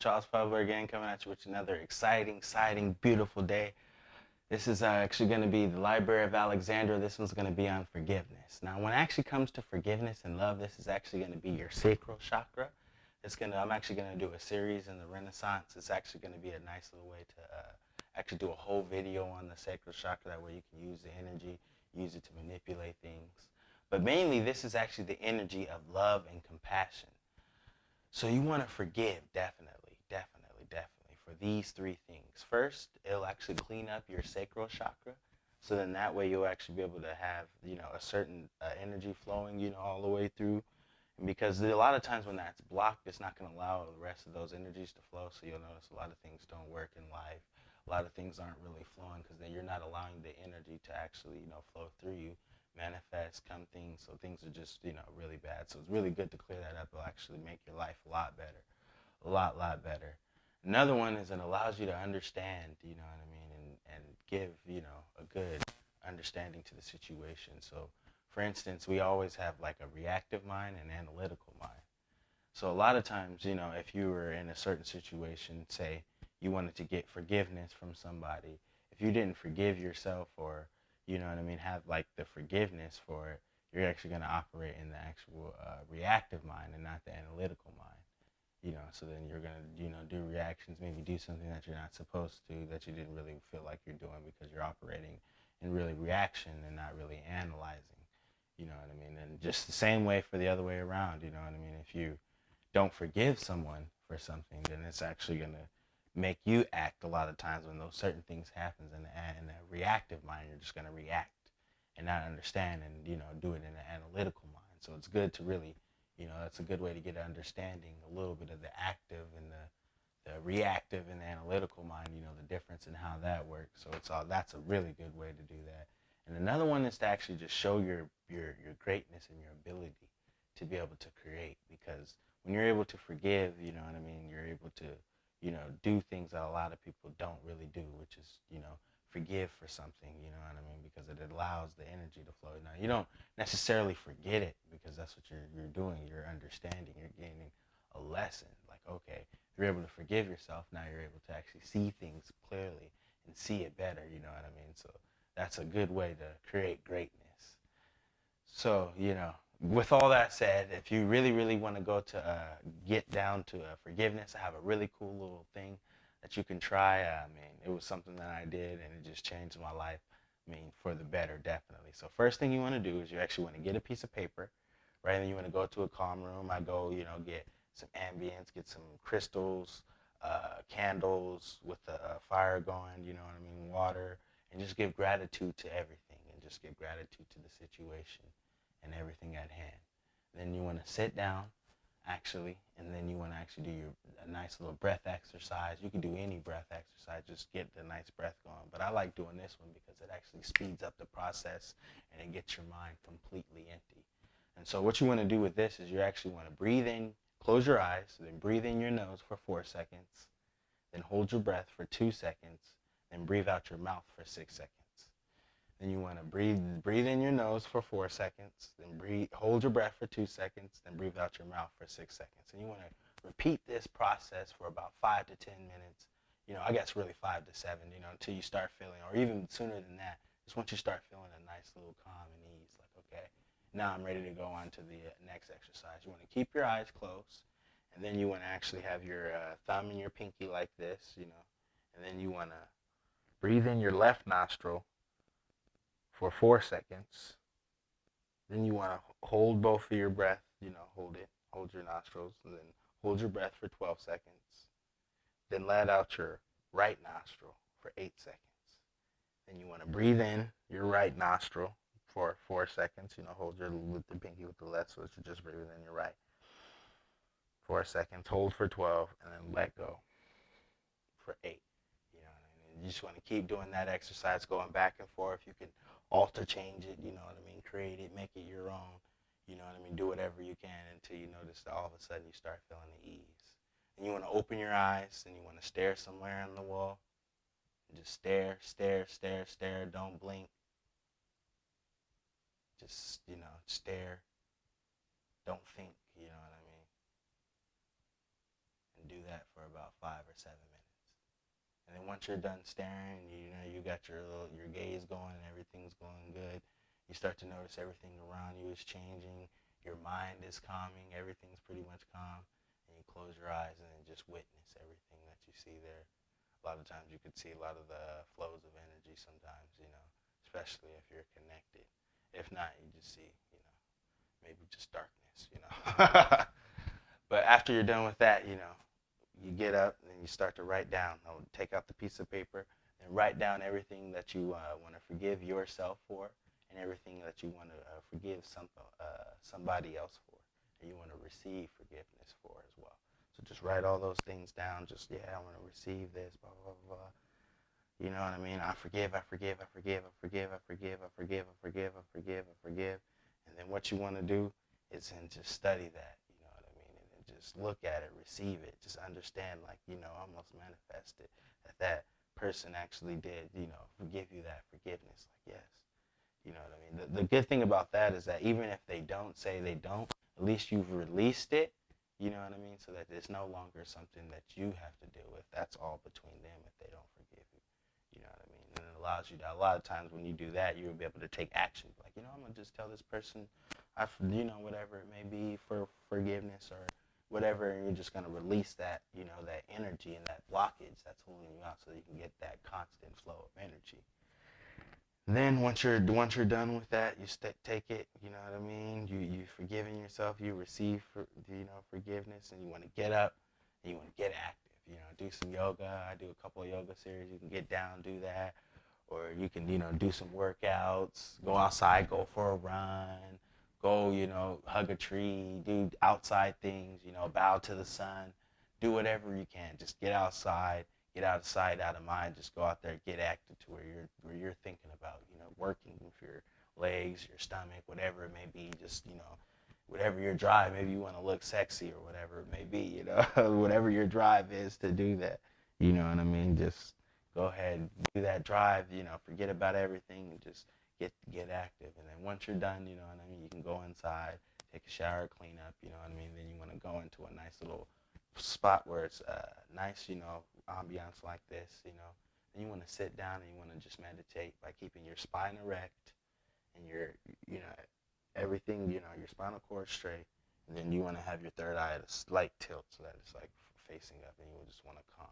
Charles Felber again, coming at you with another exciting, beautiful day. This is actually going to be the Library of Alexandria. This one's going to be on forgiveness. Now, when it actually comes to forgiveness and love, this is actually going to be your sacral chakra. I'm actually going to do a series in the Renaissance. It's actually going to be a nice little way to actually do a whole video on the sacral chakra. That way you can use the energy, use it to manipulate things. But mainly, this is actually the energy of love and compassion. So you want to forgive, definitely, for these three things. First, it'll actually clean up your sacral chakra. So then that way you'll actually be able to have, a certain energy flowing, all the way through. And because a lot of times when that's blocked, it's not going to allow the rest of those energies to flow. So you'll notice a lot of things don't work in life. A lot of things aren't really flowing because then you're not allowing the energy to actually, flow through you, manifest, come things. So things are just, really bad. So it's really good to clear that up. It'll actually make your life a lot better, a lot better. Another one is it allows you to understand, you know what I mean, and give, a good understanding to the situation. So, for instance, we always have like a reactive mind and analytical mind. So a lot of times, if you were in a certain situation, say you wanted to get forgiveness from somebody, if you didn't forgive yourself or, you know what I mean, have like the forgiveness for it, you're actually going to operate in the actual reactive mind and not the analytical mind. So then you're going to, do reactions, maybe do something that you're not supposed to, that you didn't really feel like you're doing because you're operating in really reaction and not really analyzing. You know what I mean? And just the same way for the other way around, you know what I mean? If you don't forgive someone for something, then it's actually going to make you act a lot of times when those certain things happens in a reactive mind. You're just going to react and not understand and, do it in an analytical mind. So it's good to really, that's a good way to get an understanding, a little bit of the active and the reactive and the analytical mind, the difference in how that works. So that's a really good way to do that. And another one is to actually just show your greatness and your ability to be able to create, because when you're able to forgive, you know what I mean, you're able to, do things that a lot of people don't really do, which is, forgive for something, you know what I mean, because it allows the energy to flow. Now, you don't necessarily forget it because that's what you're doing. You're understanding, you're gaining a lesson. Like, okay, you're able to forgive yourself, now you're able to actually see things clearly and see it better, you know what I mean? So that's a good way to create greatness. So, with all that said, if you really want to go to get down to forgiveness, I have a really cool little thing that you can try. I mean, it was something that I did, and it just changed my life. I mean, for the better, definitely. So first thing you want to do is you actually want to get a piece of paper, right? And you want to go to a calm room. I go, get some ambience, get some crystals, candles with the fire going, you know what I mean, water, and just give gratitude to everything, and just give gratitude to the situation and everything at hand. Then you want to sit down, actually, and then you want to actually do a nice little breath exercise. You can do any breath exercise, just get the nice breath going. But I like doing this one because it actually speeds up the process and it gets your mind completely empty. And so what you want to do with this is you actually want to breathe in, close your eyes, then breathe in your nose for 4 seconds, then hold your breath for 2 seconds, then breathe out your mouth for 6 seconds. Then you want to breathe in your nose for 4 seconds, then hold your breath for 2 seconds, then breathe out your mouth for 6 seconds. And you want to repeat this process for about 5 to 10 minutes. I guess really 5 to 7, until you start feeling, or even sooner than that, just once you start feeling a nice little calm and ease, like, okay, now I'm ready to go on to the next exercise. You want to keep your eyes closed, and then you want to actually have your thumb and your pinky like this, and then you want to breathe in your left nostril for 4 seconds. Then you want to hold both of your breath, hold your nostrils, and then hold your breath for 12 seconds. Then let out your right nostril for 8 seconds. Then you want to breathe in your right nostril for 4 seconds. Hold with the pinky with the left, so that you're just breathing in your right. 4 seconds, hold for 12, and then let go for 8. You just want to keep doing that exercise, going back and forth. You can alter, change it, create it, make it your own, do whatever you can until you notice that all of a sudden you start feeling the ease. And you want to open your eyes and you want to stare somewhere on the wall. And just stare, don't blink. Just, stare, don't think, you know what I mean? and do that for about 5 or 7 minutes. And then once you're done staring, you got your gaze going and everything's going good. You start to notice everything around you is changing. Your mind is calming. Everything's pretty much calm. And you close your eyes and then just witness everything that you see there. A lot of times you could see a lot of the flows of energy sometimes, especially if you're connected. If not, you just see, maybe just darkness. But after you're done with that, you get up and you start to write down. I'll take out the piece of paper and write down everything that you want to forgive yourself for, and everything that you want to forgive somebody else for, and you want to receive forgiveness for as well. So just write all those things down. Just, I want to receive this, blah, blah, blah. You know what I mean? I forgive, I forgive, I forgive, I forgive, I forgive, I forgive, I forgive, I forgive, I forgive. And then what you want to do is then just study that, you know what I mean? And then just look at it, receive it, just understand, like, almost manifest it, that person actually did, forgive you that forgiveness. Like, yes. You know what I mean? The good thing about that is that even if they don't say they don't, at least you've released it, you know what I mean? So that it's no longer something that you have to deal with. That's all between them if they don't forgive you. You know what I mean? And it allows you to, a lot of times when you do that, you'll be able to take action. Like, I'm going to just tell this person, whatever it may be for forgiveness or whatever, and you're just going to release that, that energy and that blockage that's holding you out so you can get that constant flow of energy. Then once you're done with that, you take it. You know what I mean. You forgiving yourself. You receive forgiveness, and you want to get up and you want to get active. Do some yoga. I do a couple of yoga series. You can get down, do that, or you can do some workouts. Go outside, go for a run. Go hug a tree. Do outside things. Bow to the sun. Do whatever you can. Just get outside. Get out of sight, out of mind. Just go out there, get active to where you're thinking about, working with your legs, your stomach, whatever it may be. Just whatever your drive. Maybe you want to look sexy or whatever it may be. Whatever your drive is to do that. You know what I mean? Just go ahead, do that drive. Forget about everything and just get active. And then once you're done, you know what I mean. You can go inside, take a shower, clean up. You know what I mean. Then you want to go into a nice little spot where it's nice, ambiance like this, and you want to sit down and you want to just meditate by keeping your spine erect and your, everything, your spinal cord straight, and then you want to have your third eye at a slight tilt so that it's like facing up, and you just want to calm.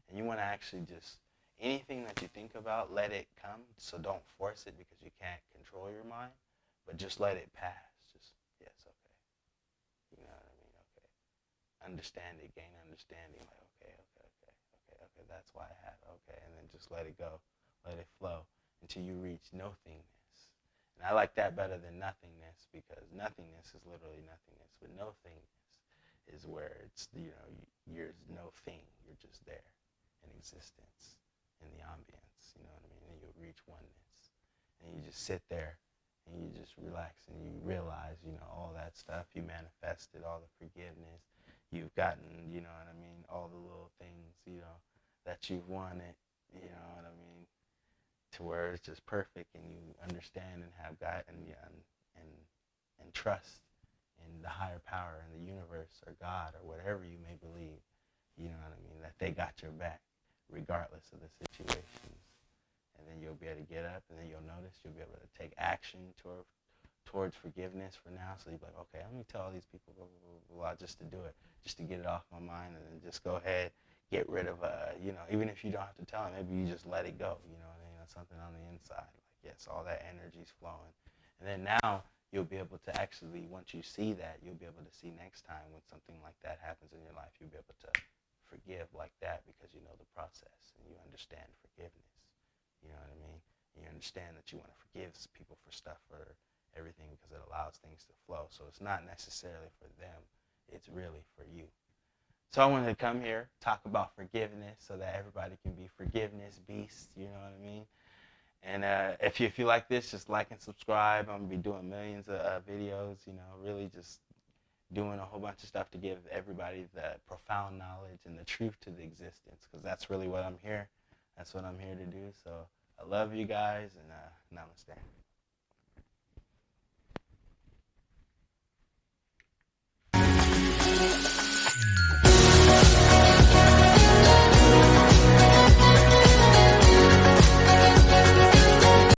And you want to actually just, anything that you think about, let it come, so don't force it because you can't control your mind, but just let it pass. Just, yes, okay. You know what I mean? Okay. Understand it, gain understanding, like, okay, that's why I have it, okay, and then just let it go, let it flow until you reach nothingness. And I like that better than nothingness because nothingness is literally nothingness, but nothingness is where it's, you're no thing, you're just there in existence, in the ambience, you know what I mean, and you'll reach oneness, and you just sit there, and you just relax, and you realize, all that stuff, you manifested, all the forgiveness, you've gotten, you know what I mean, all the little things, that you've wanted, you know what I mean, to where it's just perfect, and you understand and have God and trust in the higher power in the universe or God or whatever you may believe, you know what I mean, that they got your back regardless of the situations. And then you'll be able to get up, and then you'll notice you'll be able to take action towards forgiveness for now. So you'll be like, okay, let me tell all these people, blah, blah, blah, blah, just to do it, just to get it off my mind, and then just go ahead, get rid of, even if you don't have to tell them, maybe you just let it go, you know what I mean, that's something on the inside, like, yes, all that energy's flowing. And then now you'll be able to actually, once you see that, you'll be able to see next time when something like that happens in your life, you'll be able to forgive like that because you know the process and you understand forgiveness, you know what I mean, and you understand that you want to forgive people for stuff or everything because it allows things to flow. So it's not necessarily for them, it's really for you. So I wanted to come here, talk about forgiveness so that everybody can be forgiveness beasts, you know what I mean? And if you like this, just like and subscribe. I'm going to be doing millions of videos, really just doing a whole bunch of stuff to give everybody the profound knowledge and the truth to the existence, because that's really what I'm here. That's what I'm here to do. So I love you guys, and namaste.